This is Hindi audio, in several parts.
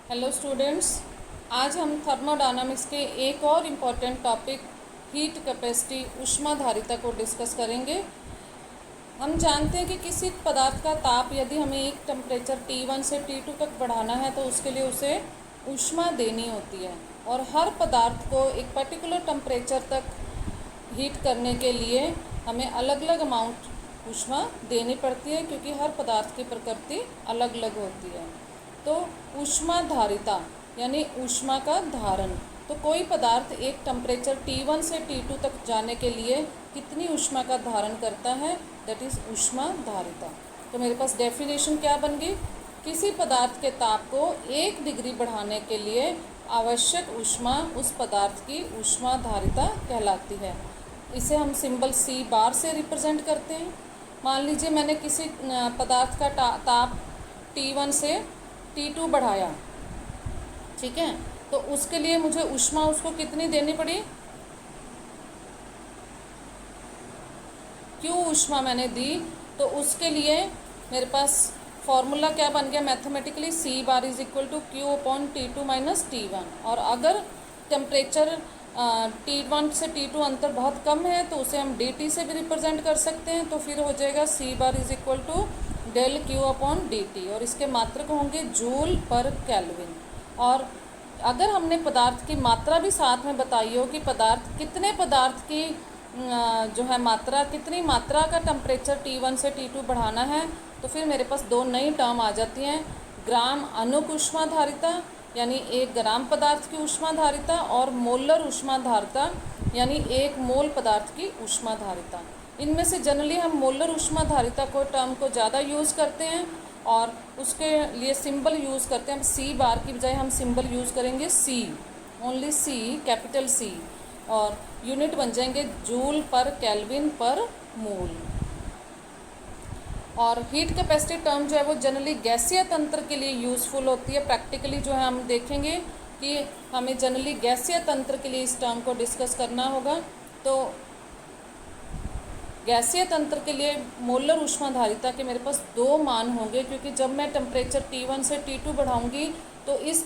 हेलो स्टूडेंट्स, आज हम थर्मोडायनामिक्स के एक और इम्पॉर्टेंट टॉपिक हीट कैपेसिटी ऊष्माधारिता को डिस्कस करेंगे। हम जानते हैं कि किसी पदार्थ का ताप यदि हमें एक टेम्परेचर T1 से T2 तक बढ़ाना है तो उसके लिए उसे ऊष्मा देनी होती है, और हर पदार्थ को एक पर्टिकुलर टेम्परेचर तक हीट करने के लिए हमें अलग अलग अमाउंट ऊष्मा देनी पड़ती है, क्योंकि हर पदार्थ की प्रकृति अलग अलग होती है। तो ऊष्माधारिता यानी ऊष्मा का धारण, तो कोई पदार्थ एक टेम्परेचर T1 से T2 तक जाने के लिए कितनी ऊष्मा का धारण करता है, दैट इज़ ऊष्माधारिता। तो मेरे पास डेफिनेशन क्या बन गई, किसी पदार्थ के ताप को 1 डिग्री बढ़ाने के लिए आवश्यक ऊष्मा उस पदार्थ की ऊष्माधारिता कहलाती है। इसे हम सिंबल C बार से रिप्रेजेंट करते हैं। मान लीजिए मैंने किसी पदार्थ का ताप T1 से T2 बढ़ाया, ठीक है, तो उसके लिए मुझे ऊष्मा उसको कितनी देनी पड़ी, क्यों ऊष्मा मैंने दी, तो उसके लिए मेरे पास फॉर्मूला क्या बन गया mathematically, C bar is equal to Q upon T2 minus T1। और अगर टेम्परेचर T1 से T2 अंतर बहुत कम है तो उसे हम dt से भी रिप्रेजेंट कर सकते हैं, तो फिर हो जाएगा C bar is equal to del Q upon dt, और इसके मात्रक होंगे जूल पर केल्विन। और अगर हमने पदार्थ की मात्रा भी साथ में बताई हो कि पदार्थ कितने पदार्थ की जो है मात्रा, कितनी मात्रा का टेम्परेचर T1 से T2 बढ़ाना है, तो फिर मेरे पास दो नई टर्म आ जाती हैं, ग्राम अणुक ऊष्माधारिता यानी 1 ग्राम पदार्थ की ऊष्माधारिता, और मोलर ऊष्माधारिता यानी 1 मोल पदार्थ की ऊष्माधारिता। इनमें से जनरली हम मोलर ऊष्माधारिता को टर्म को ज़्यादा यूज़ करते हैं, और उसके लिए सिंबल यूज़ करते हैं। C बार की बजाय हम सिंबल यूज़ करेंगे C, only C, capital C, और यूनिट बन जाएंगे जूल पर केल्विन पर मोल। और हीट कैपेसिटी टर्म जो है वो जनरली गैसीय तंत्र के लिए यूज़फुल होती है। प्रैक्टिकली जो है हम देखेंगे कि हमें जनरली गैसीय तंत्र के लिए इस टर्म को डिस्कस करना होगा। तो गैसीय तंत्र के लिए मोलर ऊष्माधारिता के मेरे पास 2 मान होंगे, क्योंकि जब मैं टेम्परेचर T1 से T2 बढ़ाऊंगी तो इस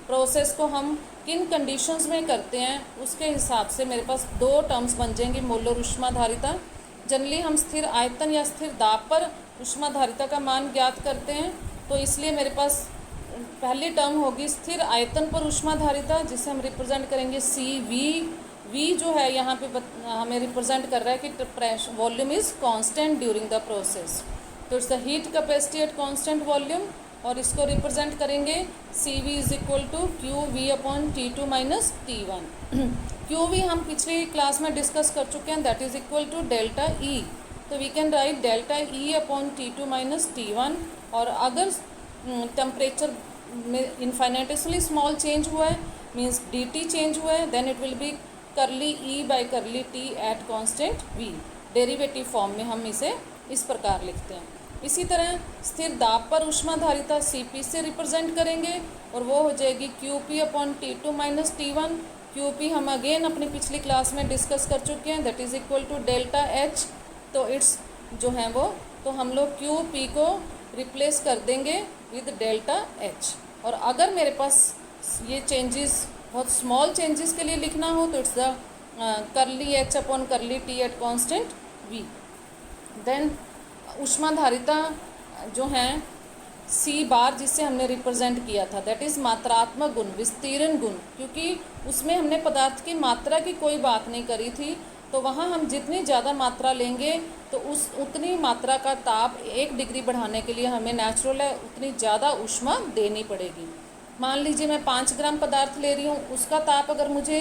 प्रोसेस को हम किन कंडीशंस में करते हैं उसके हिसाब से मेरे पास 2 टर्म्स बन जाएंगी मोलर ऊष्माधारिता। जनरली हम स्थिर आयतन या स्थिर दाब पर ऊष्माधारिता का मान ज्ञात करते हैं, तो इसलिए मेरे पास पहली टर्म होगी स्थिर आयतन पर ऊष्माधारिता, जिसे हम रिप्रेजेंट करेंगे CV। V जो है यहाँ पे हमें रिप्रेजेंट कर रहा है कि volume is constant during the process, तो it's the heat capacity at constant volume, और इसको रिप्रेजेंट करेंगे CV is equal to QV upon T2 minus T1। QV हम पिछली क्लास में डिस्कस कर चुके हैं, that is equal to delta E, तो we can write delta E upon T2 minus T1। और अगर टेम्परेचर में इन्फाइनेटली स्मॉल चेंज हुआ है, मीन्स dt चेंज हुआ है, देन इट विल बी करली E बाई करली T at constant V। Derivative form में हम इसे इस प्रकार लिखते हैं। इसी तरह स्थिर दाब पर ऊष्माधारिता CP से रिप्रेजेंट करेंगे, और वो हो जाएगी QP upon T2 minus T1। QP हम अगेन अपनी पिछली क्लास में डिस्कस कर चुके हैं, that is equal to delta H। तो इट्स जो है वो, तो हम लोग QP को रिप्लेस कर देंगे विद डेल्टा H। और अगर मेरे पास ये चेंजेस बहुत स्मॉल चेंजेस के लिए लिखना हो तो it's the curly H upon curly T at constant V। Then ऊष्माधारिता जो है C बार, जिससे हमने रिप्रेजेंट किया था, दैट इज़ मात्रात्मक गुण, विस्तीर्ण गुण, क्योंकि उसमें हमने पदार्थ की मात्रा की कोई बात नहीं करी थी, तो वहाँ हम जितनी ज़्यादा मात्रा लेंगे तो उतनी मात्रा का ताप 1 डिग्री बढ़ाने के लिए हमें नेचुरल है उतनी ज़्यादा ऊष्मा देनी पड़ेगी। मान लीजिए मैं 5 ग्राम पदार्थ ले रही हूँ, उसका ताप अगर मुझे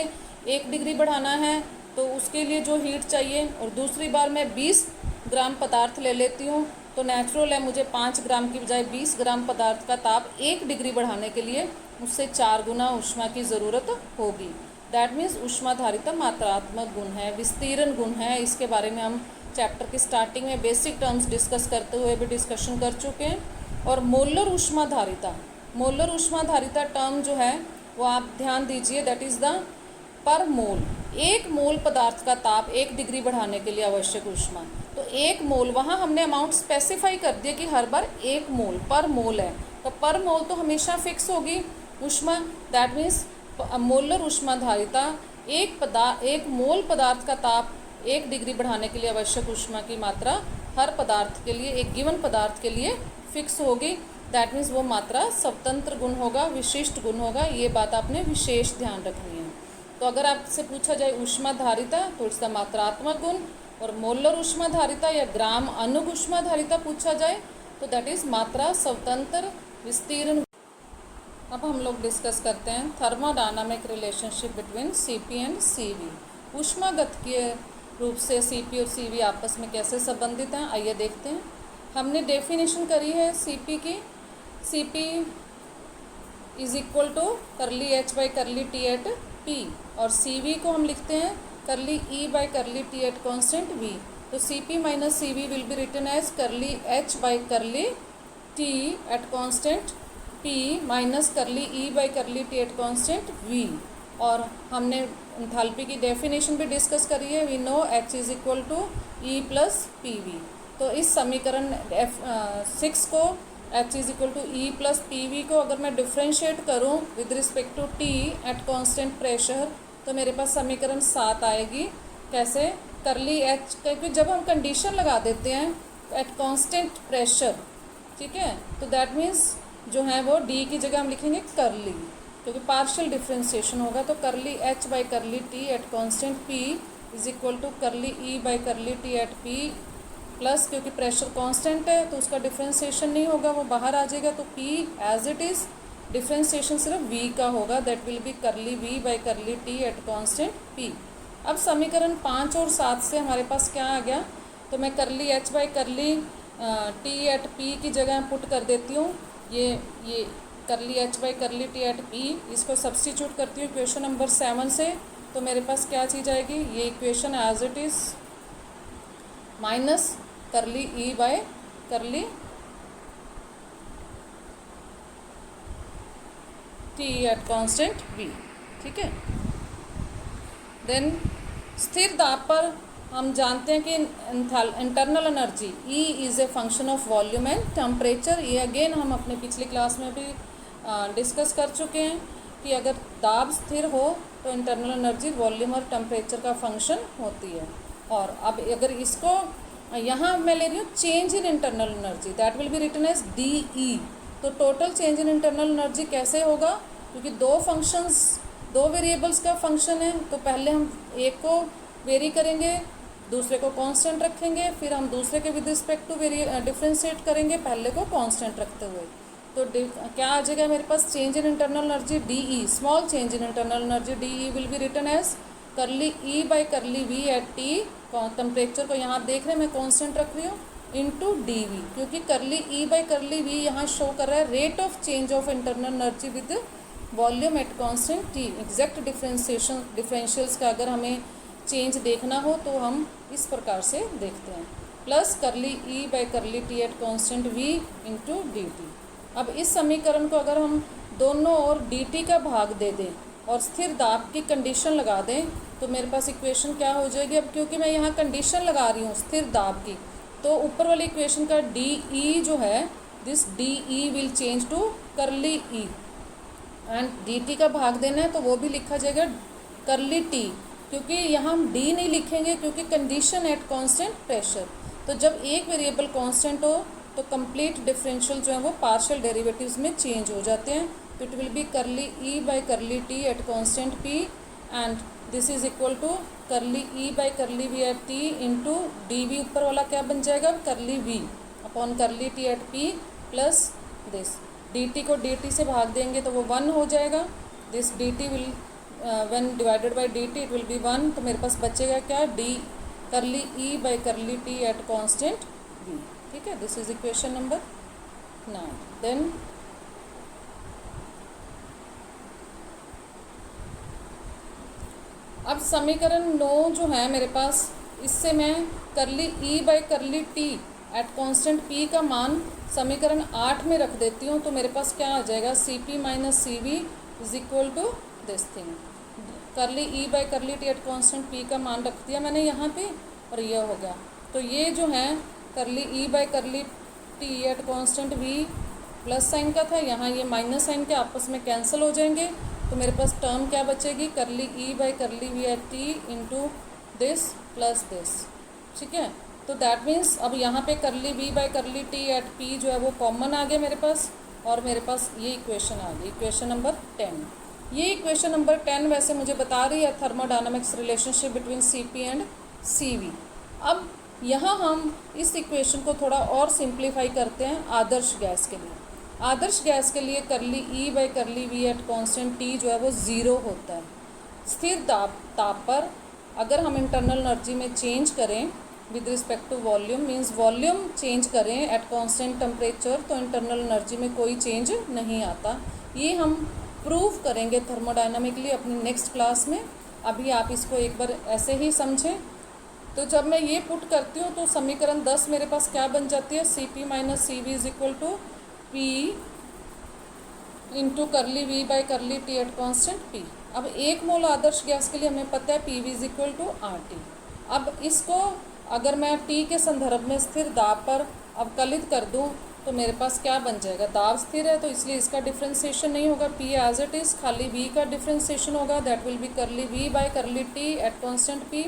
1 डिग्री बढ़ाना है तो उसके लिए जो हीट चाहिए, और दूसरी बार मैं 20 ग्राम पदार्थ ले लेती हूँ, तो नेचुरल है मुझे 5 ग्राम की बजाय 20 ग्राम पदार्थ का ताप 1 डिग्री बढ़ाने के लिए उससे 4 गुना ऊष्मा की ज़रूरत होगी। दैट मीन्स ऊष्माधारिता मात्रात्मक गुण है, विस्तीर्ण गुण है। इसके बारे में हम चैप्टर की स्टार्टिंग में बेसिक टर्म्स डिस्कस करते हुए भी डिस्कशन कर चुके हैं। और मोलर ऊष्माधारिता, मोलर ऊष्माधारिता टर्म जो है वो आप ध्यान दीजिए, दैट इज़ द पर मोल। एक मोल पदार्थ का ताप 1 डिग्री बढ़ाने के लिए आवश्यक ऊष्मा। तो 1 मोल, वहाँ हमने अमाउंट स्पेसिफाई कर दिया कि हर बार 1 मोल पर मोल है, तो पर मोल तो हमेशा फिक्स होगी ऊष्मा। दैट मीन्स मोलर ऊष्माधारिता एक मोल पदार्थ का ताप 1 डिग्री बढ़ाने के लिए आवश्यक ऊष्मा की मात्रा हर पदार्थ के लिए, एक गिवन पदार्थ के लिए फिक्स होगी। दैट मीन्स वो मात्रा स्वतंत्र गुण होगा, विशिष्ट गुण होगा। ये बात आपने विशेष ध्यान रखनी है। तो अगर आपसे पूछा जाए ऊष्माधारिता तो इसका मात्रात्मक गुण, और मोलर ऊष्माधारिता या ग्राम अणु ऊष्माधारिता पूछा जाए तो दैट इज मात्रा स्वतंत्र विस्तीर्ण। अब हम लोग डिस्कस करते हैं thermodynamic relationship between CP and CV. ऊष्मागतिकीय रूप से सीपी और सीवी आपस में कैसे संबंधित हैं, आइए देखते हैं। हमने डेफिनेशन करी है सीपी की। CP is equal to curly H by curly T at P, और सीवी को हम लिखते हैं curly E by curly T at constant V. तो CP minus CV will be written as curly H by curly T at constant P minus curly E by curly T at constant V. और हमने एंथैल्पी की डेफिनेशन भी डिस्कस करी है। We know H is equal to E plus P V. तो इस समीकरण 6 को H is equal to E plus P V को अगर मैं डिफ्रेंशिएट करूँ with respect to T at constant pressure तो मेरे पास समीकरण 7 आएगी। कैसे? करली एच, क्योंकि जब हम कंडीशन लगा देते हैं एट कॉन्स्टेंट प्रेशर, ठीक है, तो दैट मीन्स जो है वो डी की जगह हम लिखेंगे करली, क्योंकि पार्शियल डिफ्रेंशिएशन होगा। तो curly H by curly T at constant P is equal to curly E by curly T at P plus, क्योंकि प्रेशर कांस्टेंट है तो उसका डिफ्रेंशिएशन नहीं होगा, वो बाहर आ जाएगा। तो P as it is, differentiation सिर्फ वी का होगा, that will be curly V by curly T at constant P. अब समीकरण 5 और 7 से हमारे पास क्या आ गया, तो मैं curly H by curly T at P की जगह पुट कर देती हूँ ये curly H by curly T at P, इसको सब्स्टिट्यूट करती हूँ इक्वेशन नंबर 7 से। तो मेरे पास क्या चीज़ आएगी, ये equation as it is minus curly E by curly T at constant V, ठीक है। देन स्थिर दाब पर हम जानते हैं कि internal energy E is a function of volume and temperature. ये अगेन हम अपने पिछली क्लास में भी डिस्कस कर चुके हैं कि अगर दाब स्थिर हो तो इंटरनल एनर्जी वॉल्यूम और टेम्परेचर का फंक्शन होती है। और अब अगर इसको यहाँ मैं ले रही हूँ change in internal energy, that will be written as D E. तो total change in internal energy कैसे होगा, क्योंकि दो वेरिएबल्स का फंक्शन है, तो पहले हम एक को वेरी करेंगे, दूसरे को कांस्टेंट रखेंगे, फिर हम दूसरे के विद रिस्पेक्ट टू डिफ्रेंशिएट करेंगे पहले को कांस्टेंट रखते हुए। तो क्या आ जाएगा मेरे पास, change in internal energy D E, small change in internal energy D E will be written as curly E by curly V at T, temperature को यहाँ देख रहे हैं मैं कांस्टेंट रख रही हूँ, इनटू डी वी, क्योंकि करली ई बाई करली वी यहाँ शो कर रहा है rate of change of internal energy with volume at constant T. Exact differentials का अगर हमें चेंज देखना हो तो हम इस प्रकार से देखते हैं, plus curly E by curly T at constant V into D T. अब इस समीकरण को अगर हम दोनों ओर डी टी का भाग दे दें और स्थिर दाब की कंडीशन लगा दें तो मेरे पास इक्वेशन क्या हो जाएगी। अब क्योंकि मैं यहाँ कंडीशन लगा रही हूँ स्थिर दाब की, तो ऊपर वाली इक्वेशन का डी ई जो है, this D E will change to curly E, and D T का भाग देना है तो वो भी लिखा जाएगा करली टी, क्योंकि यहाँ हम डी नहीं लिखेंगे क्योंकि कंडीशन एट कांस्टेंट प्रेशर। तो जब एक वेरिएबल कांस्टेंट हो तो कंप्लीट डिफरेंशियल जो है वो पार्शियल डेरिवेटिव्स में चेंज हो जाते हैं। तो it will be curly E by curly T at constant P, and this is equal to curly E by curly V at T into D V, ऊपर वाला क्या बन जाएगा, curly V upon curly T at P plus this D T को डी टी से भाग देंगे तो वो 1 हो जाएगा। This D T will when divided by D T it will be 1, तो मेरे पास बचेगा क्या, D curly E by curly T at constant V, ठीक है। This is equation number 9। Then अब समीकरण 9 जो है मेरे पास, इससे मैं curly E by curly T at constant P का मान समीकरण 8 में रख देती हूँ। तो मेरे पास क्या आ जाएगा, C P minus C V is equal to this thing, curly E by curly T at constant P का मान रख दिया मैंने यहाँ पे, और ये हो गया। तो ये जो है curly E by curly T at constant V plus sign का था, यहाँ ये माइनस साइन के आपस में कैंसिल हो जाएंगे, तो मेरे पास टर्म क्या बचेगी, curly E by curly V at T into this plus this. ठीक है, तो दैट मीन्स अब यहाँ पे curly V by curly T at P जो है वो कॉमन आ गया मेरे पास, और मेरे पास ये इक्वेशन आ गई, इक्वेशन नंबर 10। ये इक्वेशन नंबर 10 वैसे मुझे बता रही है thermodynamics relationship between Cp and Cv। अब यहाँ हम इस इक्वेशन को थोड़ा और सिंप्लीफाई करते हैं आदर्श गैस के लिए। आदर्श गैस के लिए curly E by curly V at constant T जो है वो 0 होता है। स्थिर ताप पर अगर हम इंटरनल एनर्जी में चेंज करें with respect to volume, means volume change करें एट कांस्टेंट टेम्परेचर, तो इंटरनल एनर्जी में कोई चेंज नहीं आता। ये हम प्रूव करेंगे थर्मोडायनामिकली अपनी नेक्स्ट क्लास में। अभी आप इसको एक बार ऐसे ही समझें। तो जब मैं ये पुट करती हूँ तो समीकरण 10 मेरे पास क्या बन जाती है, Cp minus C V is equal to P into curly V by curly T at constant P. अब 1 मोल आदर्श गैस के लिए हमें पता है P V is equal to R T. अब इसको अगर मैं टी के संदर्भ में स्थिर दाब पर अवकलित कर दूं तो मेरे पास क्या बन जाएगा, दाब स्थिर है तो इसलिए इसका डिफ्रेंसिएशन नहीं होगा, पी एज इट इज़, खाली वी का डिफ्रेंसिएशन होगा, that will be curly V by curly T at constant P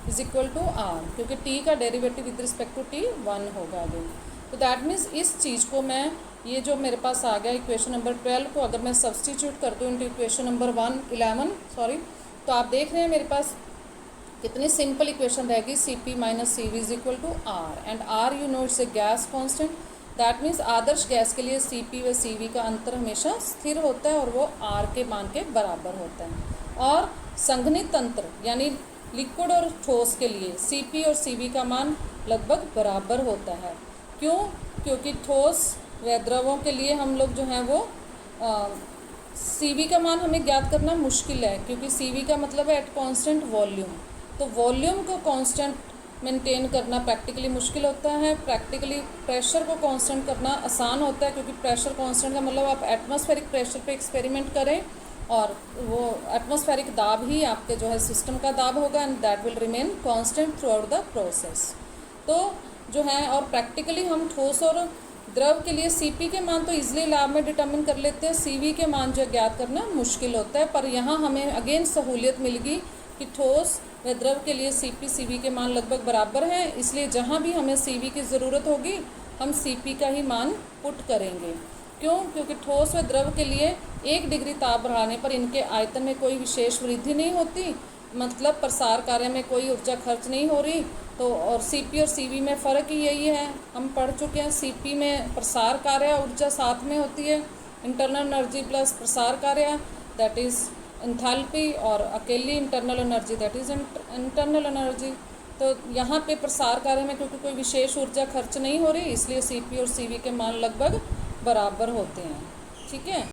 is equal to R, क्योंकि टी का derivative with respect to T 1 होगा अभी। तो दैट मीन्स इस चीज़ को मैं, ये जो मेरे पास आ गया इक्वेशन नंबर 12 को अगर मैं सब्सटीट्यूट कर दूँ इंटू इक्वेशन नंबर 11 तो आप देख रहे हैं मेरे पास कितनी सिंपल इक्वेशन रहेगी, Cp minus C V is equal to R, and R you know it's a gas constant. That means आदर्श गैस के लिए Cp व Cv का अंतर हमेशा स्थिर होता है और वो R के मान के बराबर होता है। और संघनित तंत्र यानी लिक्विड और ठोस के लिए Cp और Cv का मान लगभग बराबर होता है। क्यों? क्योंकि ठोस व द्रवों के लिए हम लोग जो हैं वो Cv का मान हमें ज्ञात करना मुश्किल है, क्योंकि Cv का मतलब है एट कॉन्स्टेंट वॉल्यूम। तो वॉल्यूम को कांस्टेंट मेंटेन करना प्रैक्टिकली मुश्किल होता है, प्रैक्टिकली प्रेशर को कांस्टेंट करना आसान होता है, क्योंकि प्रेशर कांस्टेंट का मतलब आप एटमॉस्फेरिक प्रेशर पे एक्सपेरिमेंट करें और वो एटमॉस्फेरिक दाब ही आपके जो है सिस्टम का दाब होगा, and that will remain constant through out the process. तो जो है, और प्रैक्टिकली हम ठोस और द्रव के लिए Cp के मान तो इजीली लैब में डिटर्मिन कर लेते हैं, Cv के मान जो ज्ञात करना मुश्किल होता है। पर यहाँ हमें अगेन सहूलियत मिलेगी कि ठोस व द्रव के लिए Cp Cv के मान लगभग बराबर हैं, इसलिए जहाँ भी हमें Cv की ज़रूरत होगी हम Cp का ही मान पुट करेंगे। क्यों? क्योंकि ठोस व द्रव के लिए 1 डिग्री ताप बढ़ाने पर इनके आयतन में कोई विशेष वृद्धि नहीं होती, मतलब प्रसार कार्य में कोई ऊर्जा खर्च नहीं हो रही। तो और Cp और Cv में फ़र्क ही यही है, हम पढ़ चुके हैं। Cp में प्रसार कार्य ऊर्जा साथ में होती है, इंटरनल एनर्जी प्लस प्रसार कार्य दैट इज़ एंथैल्पी, और अकेली internal energy that is internal energy. तो यहाँ पे प्रसार कार्य में क्योंकि कोई विशेष ऊर्जा खर्च नहीं हो रही, इसलिए Cp और Cv के मान लगभग बराबर होते हैं। ठीक है।